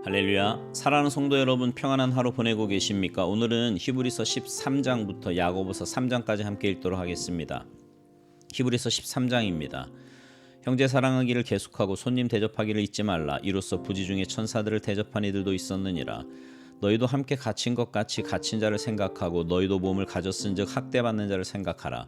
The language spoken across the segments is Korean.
할렐루야. 사랑하는 성도 여러분, 평안한 하루 보내고 계십니까? 오늘은 히브리서 13장부터 야고보서 3장까지 함께 읽도록 하겠습니다. 히브리서 13장입니다. 형제 사랑하기를 계속하고 손님 대접하기를 잊지 말라. 이로써 부지 중에 천사들을 대접한 이들도 있었느니라. 너희도 함께 갇힌 것 같이 갇힌 자를 생각하고 너희도 몸을 가졌은즉 학대받는 자를 생각하라.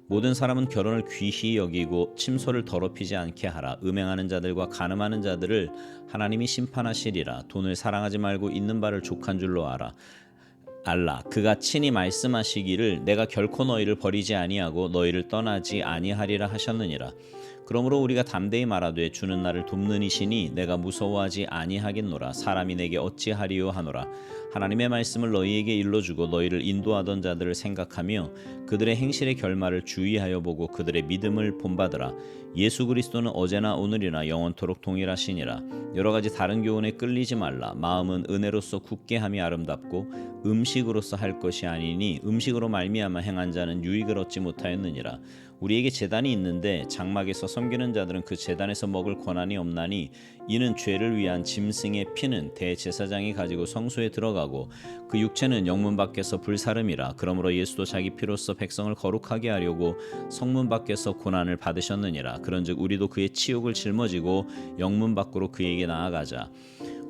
모든 사람은 결혼을 귀히 여기고 침소를 더럽히지 않게 하라. 음행하는 자들과 간음하는 자들을 하나님이 심판하시리라. 돈을 사랑하지 말고 있는 바를 족한 줄로 알라. 그가 친히 말씀하시기를 내가 결코 너희를 버리지 아니하고 너희를 떠나지 아니하리라 하셨느니라. 그러므로 우리가 담대히 말하되 주는 나를 돕는 이시니 내가 무서워하지 아니하겠노라. 사람이 내게 어찌하리요 하노라. 하나님의 말씀을 너희에게 일러주고 너희를 인도하던 자들을 생각하며 그들의 행실의 결말을 주의하여 보고 그들의 믿음을 본받으라. 예수 그리스도는 어제나 오늘이나 영원토록 동일하시니라. 여러가지 다른 교훈에 끌리지 말라. 마음은 은혜로서 굳게 함이 아름답고 음식으로서 할 것이 아니니 음식으로 말미암아 행한 자는 유익을 얻지 못하였느니라. 우리에게 제단이 있는데 장막에서 섬기는 자들은 그 제단에서 먹을 권한이 없나니 이는 죄를 위한 짐승의 피는 대제사장이 가지고 성소에 들어가고 그 육체는 영문 밖에서 불사름이라. 그러므로 예수도 자기 피로써 백성을 거룩하게 하려고 성문 밖에서 고난을 받으셨느니라. 그런즉 우리도 그의 치욕을 짊어지고 영문 밖으로 그에게 나아가자.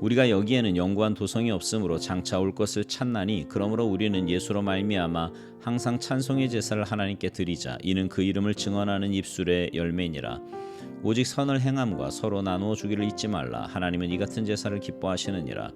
우리가 여기에는 영구한 도성이 없으므로 장차 올 것을 찾나니 그러므로 우리는 예수로 말미암아 항상 찬송의 제사를 하나님께 드리자. 이는 그 이름을 증언하는 입술의 열매니라. 오직 선을 행함과 서로 나누어 주기를 잊지 말라. 하나님은 이 같은 제사를 기뻐하시느니라.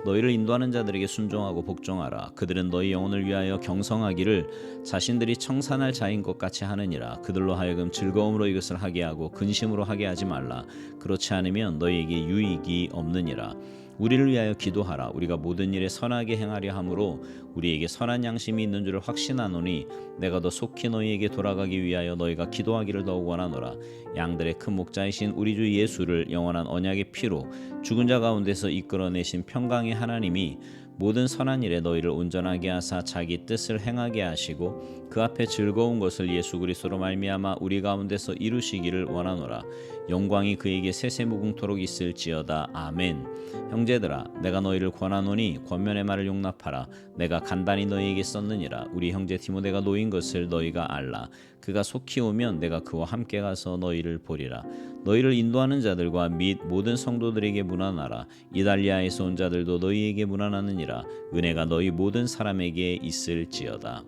너희를 인도하는 자들에게 순종하고 복종하라. 그들은 너희 영혼을 위하여 경성하기를 자신들이 청산할 자인 것 같이 하느니라. 그들로 하여금 즐거움으로 이것을 하게 하고 근심으로 하게 하지 말라. 그렇지 않으면 너희에게 유익이 없느니라. 우리를 위하여 기도하라. 우리가 모든 일에 선하게 행하려 함으로 우리에게 선한 양심이 있는 줄을 확신하노니 내가 더 속히 너희에게 돌아가기 위하여 너희가 기도하기를 더욱 원하노라. 양들의 큰 목자이신 우리 주 예수를 영원한 언약의 피로 죽은 자 가운데서 이끌어내신 평강의 하나님이 모든 선한 일에 너희를 온전하게 하사 자기 뜻을 행하게 하시고 그 앞에 즐거운 것을 예수 그리스도로 말미암아 우리 가운데서 이루시기를 원하노라. 영광이 그에게 세세무궁토록 있을지어다. 아멘. 형제들아, 내가 너희를 권하노니 권면의 말을 용납하라. 내가 간단히 너희에게 썼느니라. 우리 형제 디모데가 놓인 것을 너희가 알라. 그가 속히 오면 내가 그와 함께 가서 너희를 보리라. 너희를 인도하는 자들과 및 모든 성도들에게 문안하라. 이달리아에서 온 자들도 너희에게 문안하느니라. 은혜가 너희 모든 사람에게 있을지어다.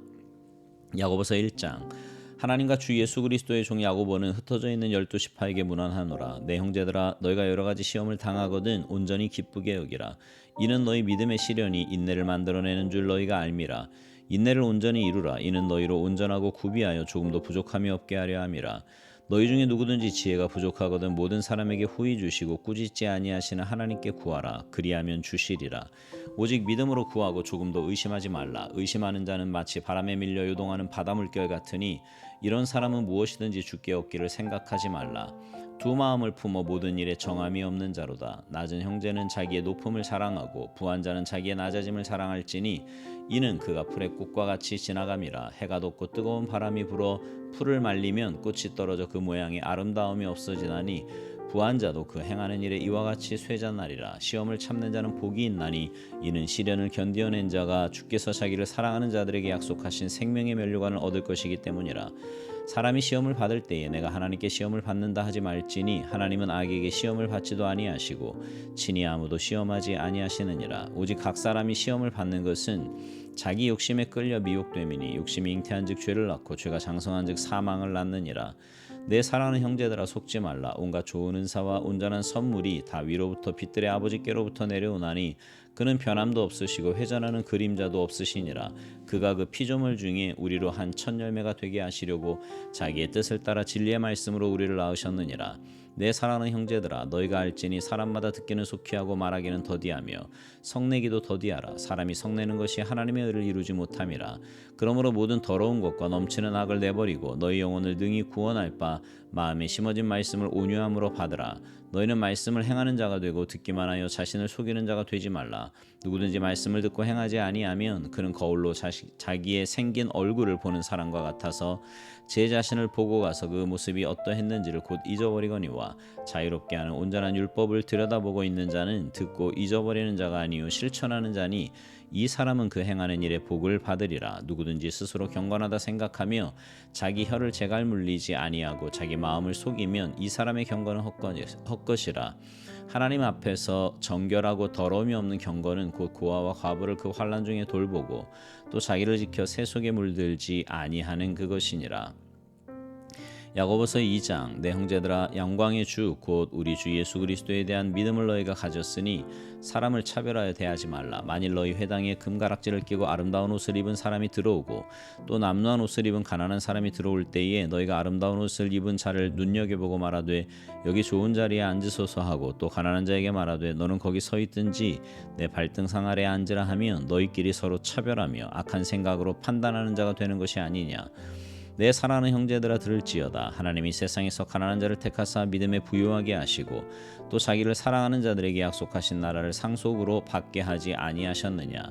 야고보서 1장. 하나님과 주 예수 그리스도의 종 야고보는 흩어져 있는 12지파에게 문안하노라. 내 형제들아, 너희가 여러 가지 시험을 당하거든 온전히 기쁘게 여기라. 이는 너희 믿음의 시련이 인내를 만들어내는 줄 너희가 알미라. 인내를 온전히 이루라. 이는 너희로 온전하고 구비하여 조금도 부족함이 없게 하려 함이라. 너희 중에 누구든지 지혜가 부족하거든 모든 사람에게 후히 주시고 꾸짖지 아니하시는 하나님께 구하라. 그리하면 주시리라. 오직 믿음으로 구하고 조금도 의심하지 말라. 의심하는 자는 마치 바람에 밀려 요동하는 바다 물결 같으니 이런 사람은 무엇이든지 주께 얻기를 생각하지 말라. 두 마음을 품어 모든 일에 정함이 없는 자로다. 낮은 형제는 자기의 높음을 자랑하고 부한 자는 자기의 낮아짐을 자랑할지니 이는 그가 풀의 꽃과 같이 지나감이라. 해가 돋고 뜨거운 바람이 불어 풀을 말리면 꽃이 떨어져 그 모양의 아름다움이 없어지나니 부한 자도 그 행하는 일에 이와 같이 쇠잔나리라. 시험을 참는 자는 복이 있나니 이는 시련을 견디어낸 자가 주께서 자기를 사랑하는 자들에게 약속하신 생명의 면류관을 얻을 것이기 때문이라. 사람이 시험을 받을 때에 내가 하나님께 시험을 받는다 하지 말지니 하나님은 악에게 시험을 받지도 아니하시고 친히 아무도 시험하지 아니하시느니라. 오직 각 사람이 시험을 받는 것은 자기 욕심에 끌려 미혹됨이니 욕심이 잉태한즉 죄를 낳고 죄가 장성한즉 사망을 낳느니라. 내 사랑하는 형제들아, 속지 말라. 온갖 좋은 은사와 온전한 선물이 다 위로부터 빛들의 아버지께로부터 내려오나니 그는 변함도 없으시고 회전하는 그림자도 없으시니라. 그가 그 피조물 중에 우리로 한 첫 열매가 되게 하시려고 자기의 뜻을 따라 진리의 말씀으로 우리를 낳으셨느니라. 내 사랑하는 형제들아, 너희가 알지니 사람마다 듣기는 속히 하고 말하기는 더디하며 성내기도 더디하라. 사람이 성내는 것이 하나님의 의를 이루지 못함이라. 그러므로 모든 더러운 것과 넘치는 악을 내버리고 너희 영혼을 능히 구원할 바 마음에 심어진 말씀을 온유함으로 받으라. 너희는 말씀을 행하는 자가 되고 듣기만 하여 자신을 속이는 자가 되지 말라. 아니하라. 누구든지 말씀을 듣고 행하지 아니하면 그는 거울로 자기의 생긴 얼굴을 보는 사람과 같아서 제 자신을 보고 가서 그 모습이 어떠했는지를 곧 잊어버리거니와 자유롭게 하는 온전한 율법을 들여다보고 있는 자는 듣고 잊어버리는 자가 아니요 실천하는 자니 이 사람은 그 행하는 일에 복을 받으리라. 누구든지 스스로 경건하다 생각하며 자기 혀를 제갈 물리지 아니하고 자기 마음을 속이면 이 사람의 경건은 헛것이라. 하나님 앞에서 정결하고 더러움이 없는 경건은 곧 고아와 과부를 그 환난 중에 돌보고 또 자기를 지켜 새 속에 물들지 아니하는 그것이니라. 야고보서 2장. 내 형제들아, 영광의 주 곧 우리 주 예수 그리스도에 대한 믿음을 너희가 가졌으니 사람을 차별하여 대하지 말라. 만일 너희 회당에 금가락지를 끼고 아름다운 옷을 입은 사람이 들어오고 또 남루한 옷을 입은 가난한 사람이 들어올 때에 너희가 아름다운 옷을 입은 자를 눈여겨보고 말하되 여기 좋은 자리에 앉으소서 하고 또 가난한 자에게 말하되 너는 거기 서 있든지 내 발등상 아래에 앉으라 하면 너희끼리 서로 차별하며 악한 생각으로 판단하는 자가 되는 것이 아니냐. 내 사랑하는 형제들아, 들을지어다. 하나님이 세상에서 가난한 자를 택하사 믿음에 부유하게 하시고 또 자기를 사랑하는 자들에게 약속하신 나라를 상속으로 받게 하지 아니하셨느냐.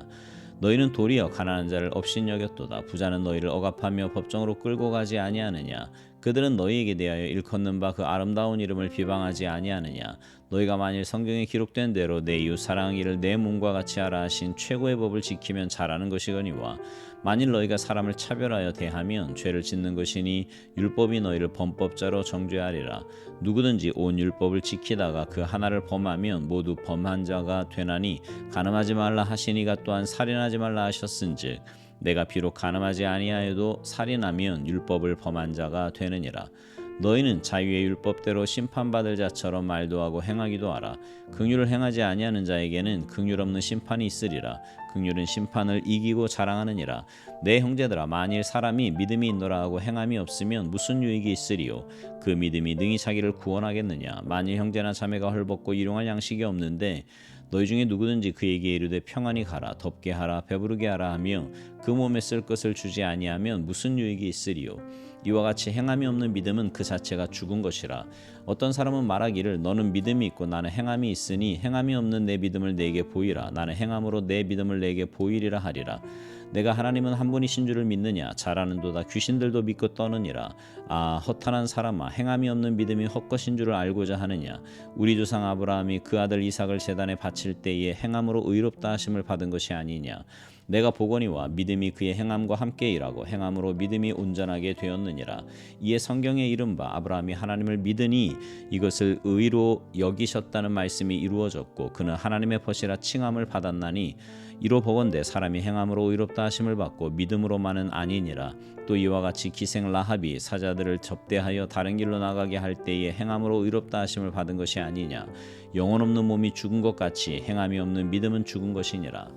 너희는 도리어 가난한 자를 업신여겼도다. 부자는 너희를 억압하며 법정으로 끌고 가지 아니하느냐. 그들은 너희에게 대하여 일컫는 바 그 아름다운 이름을 비방하지 아니하느냐. 너희가 만일 성경에 기록된 대로 내 이웃 사랑하기를 내 몸과 같이 하라 하신 최고의 법을 지키면 잘하는 것이거니와 만일 너희가 사람을 차별하여 대하면 죄를 짓는 것이니 율법이 너희를 범법자로 정죄하리라. 누구든지 온 율법을 지키다가 그 하나를 범하면 모두 범한 자가 되나니 간음하지 말라 하시니가 또한 살인하지 말라 하셨은즉 내가 비록 간음하지 아니하여도 살인하면 율법을 범한 자가 되느니라. 너희는 자유의 율법대로 심판받을 자처럼 말도 하고 행하기도 하라. 긍휼을 행하지 아니하는 자에게는 긍휼 없는 심판이 있으리라. 긍휼은 심판을 이기고 자랑하느니라. 내 형제들아, 만일 사람이 믿음이 있노라 하고 행함이 없으면 무슨 유익이 있으리요? 그 믿음이 능히 자기를 구원하겠느냐. 만일 형제나 자매가 헐벗고 일용할 양식이 없는데 너희 중에 누구든지 그에게 이르되 평안히 가라, 덥게 하라, 배부르게 하라 하며 그 몸에 쓸 것을 주지 아니하면 무슨 유익이 있으리요? 이와 같이 행함이 없는 믿음은 그 자체가 죽은 것이라. 어떤 사람은 말하기를 너는 믿음이 있고 나는 행함이 있으니 행함이 없는 내 믿음을 내게 보이라. 나는 행함으로 내 믿음을 내게 보이리라 하리라. 내가 하나님은 한 분이신 줄을 믿느냐? 잘 아는도다. 귀신들도 믿고 떠느니라. 아, 허탄한 사람아, 행함이 없는 믿음이 헛것인 줄을 알고자 하느냐? 우리 조상 아브라함이 그 아들 이삭을 제단에 바칠 때에 행함으로 의롭다 하심을 받은 것이 아니냐? 내가 보거니와 믿음이 그의 행함과 함께 일하고 행함으로 믿음이 온전하게 되었느니라. 이에 성경에 이른 바 아브라함이 하나님을 믿으니 이것을 의로 여기셨다는 말씀이 이루어졌고 그는 하나님의 벗이라 칭함을 받았나니 이로 보건대 사람이 행함으로 의롭다 하심을 받고 믿음으로만은 아니니라. 또 이와 같이 기생 라합이 사자들을 접대하여 다른 길로 나가게 할 때에 행함으로 의롭다 하심을 받은 것이 아니냐. 영혼 없는 몸이 죽은 것 같이 행함이 없는 믿음은 죽은 것이니라.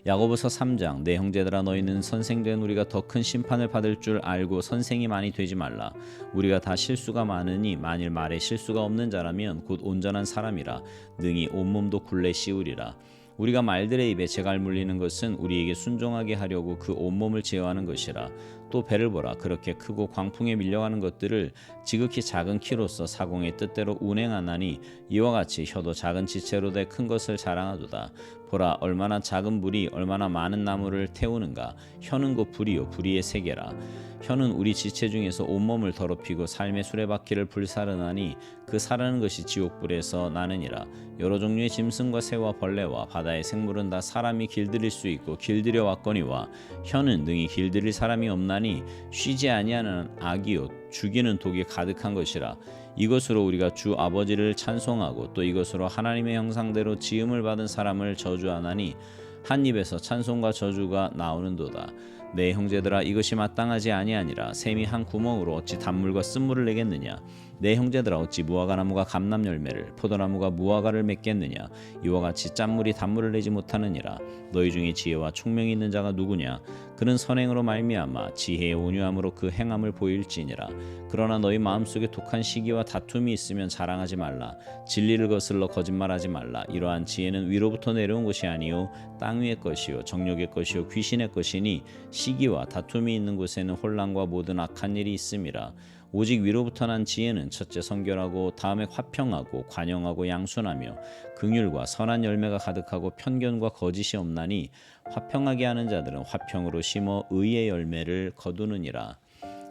야고보서 3장. 내 형제들아, 너희는 선생된 우리가 더 큰 심판을 받을 줄 알고 선생이 많이 되지 말라. 우리가 다 실수가 많으니 만일 말에 실수가 없는 자라면 곧 온전한 사람이라 능히 온몸도 굴레 씌우리라. 우리가 말들의 입에 재갈 물리는 것은 우리에게 순종하게 하려고 그 온몸을 제어하는 것이라. 또 배를 보라. 그렇게 크고 광풍에 밀려가는 것들을 지극히 작은 키로서 사공의 뜻대로 운행하나니 이와 같이 혀도 작은 지체로 돼 큰 것을 자랑하도다. 보라, 얼마나 작은 불이 얼마나 많은 나무를 태우는가. 혀는 곧 불이요 불의의 세계라. 혀는 우리 지체 중에서 온몸을 더럽히고 삶의 수레바퀴를 불사르나니 그 사르는 것이 지옥불에서 나느니라. 여러 종류의 짐승과 새와 벌레와 바다의 생물은 다 사람이 길들일 수 있고 길들여 왔거니와 혀는 능히 길들일 사람이 없나니 쉬지 아니하는 악이요 죽이는 독이 가득한 것이라. 이것으로 우리가 주 아버지를 찬송하고 또 이것으로 하나님의 형상대로 지음을 받은 사람을 저주하나니 한 입에서 찬송과 저주가 나오는도다. 내 형제들아, 이것이 마땅하지 아니하니라. 샘이 한 구멍으로 어찌 단물과 쓴물을 내겠느냐. 내 형제들아, 어찌 무화과 나무가 감람 열매를 포도나무가 무화과를 맺겠느냐. 이와 같이 짠물이 단물을 내지 못하느니라. 너희 중에 지혜와 총명이 있는 자가 누구냐. 그는 선행으로 말미암아 지혜의 온유함으로 그 행함을 보일지니라. 그러나 너희 마음속에 독한 시기와 다툼이 있으면 자랑하지 말라. 진리를 거슬러 거짓말하지 말라. 이러한 지혜는 위로부터 내려온 것이 아니요 땅 위의 것이요 정욕의 것이요 귀신의 것이니 시기와 다툼이 있는 곳에는 혼란과 모든 악한 일이 있음이라. 오직 위로부터 난 지혜는 첫째 성결하고 다음에 화평하고 관용하고 양순하며 긍휼과 선한 열매가 가득하고 편견과 거짓이 없나니 화평하게 하는 자들은 화평으로 심어 의의 열매를 거두느니라.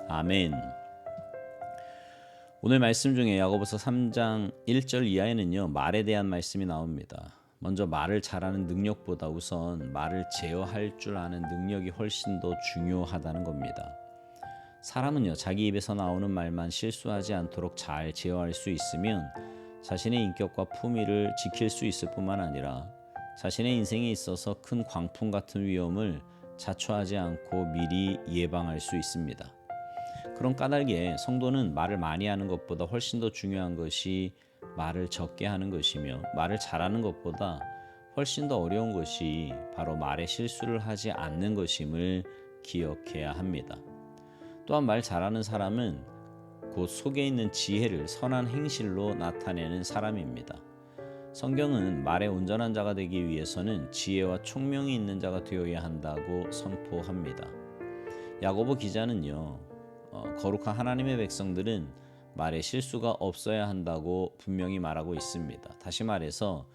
아멘. 오늘 말씀 중에 야고보서 3장 1절 이하에는요, 말에 대한 말씀이 나옵니다. 먼저 말을 잘하는 능력보다 우선 말을 제어할 줄 아는 능력이 훨씬 더 중요하다는 겁니다. 사람은요, 자기 입에서 나오는 말만 실수하지 않도록 잘 제어할 수 있으면 자신의 인격과 품위를 지킬 수 있을 뿐만 아니라 자신의 인생에 있어서 큰 광풍 같은 위험을 자초하지 않고 미리 예방할 수 있습니다. 그런 까닭에 성도는 말을 많이 하는 것보다 훨씬 더 중요한 것이 말을 적게 하는 것이며, 말을 잘하는 것보다 훨씬 더 어려운 것이 바로 말에 실수를 하지 않는 것임을 기억해야 합니다. 또한 말 잘하는 사람은 곧 속에 있는 지혜를 선한 행실로 나타내는 사람입니다. 성경은 말에 온전한 자가 되기 위해서는 지혜와 총명이 있는 자가 되어야 한다고 선포합니다. 야고보 기자는요, 거룩한 하나님의 백성들은 말에 실수가 없어야 한다고 분명히 말하고 있습니다. 다시 말해서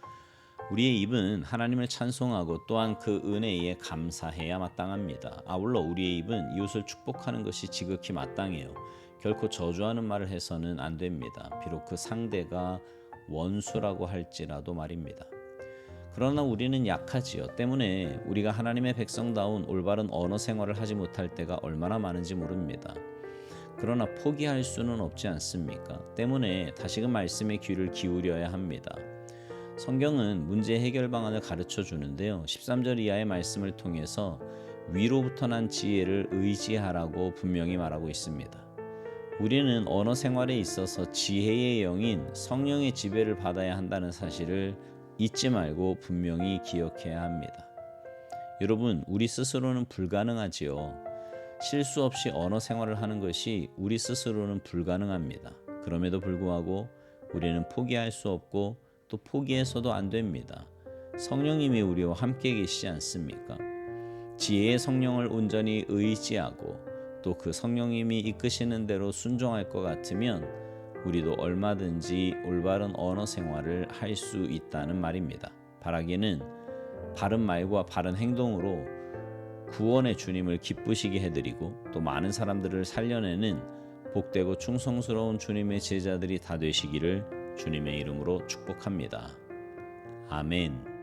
우리의 입은 하나님을 찬송하고 또한 그 은혜에 감사해야 마땅합니다. 아울러 우리의 입은 이웃을 축복하는 것이 지극히 마땅해요. 결코 저주하는 말을 해서는 안 됩니다. 비록 그 상대가 원수라고 할지라도 말입니다. 그러나 우리는 약하지요. 때문에 우리가 하나님의 백성다운 올바른 언어 생활을 하지 못할 때가 얼마나 많은지 모릅니다. 그러나 포기할 수는 없지 않습니까? 때문에 다시금 말씀에 귀를 기울여야 합니다. 성경은 문제 해결 방안을 가르쳐 주는데요. 13절 이하의 말씀을 통해서 위로부터 난 지혜를 의지하라고 분명히 말하고 있습니다. 우리는 언어 생활에 있어서 지혜의 영인 성령의 지배를 받아야 한다는 사실을 잊지 말고 분명히 기억해야 합니다. 여러분, 우리 스스로는 불가능하지요. 실수 없이 언어 생활을 하는 것이 우리 스스로는 불가능합니다. 그럼에도 불구하고 우리는 포기할 수 없고 또 포기해서도 안 됩니다. 성령님이 우리와 함께 계시지 않습니까? 지혜의 성령을 온전히 의지하고 또 그 성령님이 이끄시는 대로 순종할 것 같으면 우리도 얼마든지 올바른 언어 생활을 할 수 있다는 말입니다. 바라기는 바른 말과 바른 행동으로 구원의 주님을 기쁘시게 해드리고 또 많은 사람들을 살려내는 복되고 충성스러운 주님의 제자들이 다 되시기를 주님의 이름으로 축복합니다. 아멘.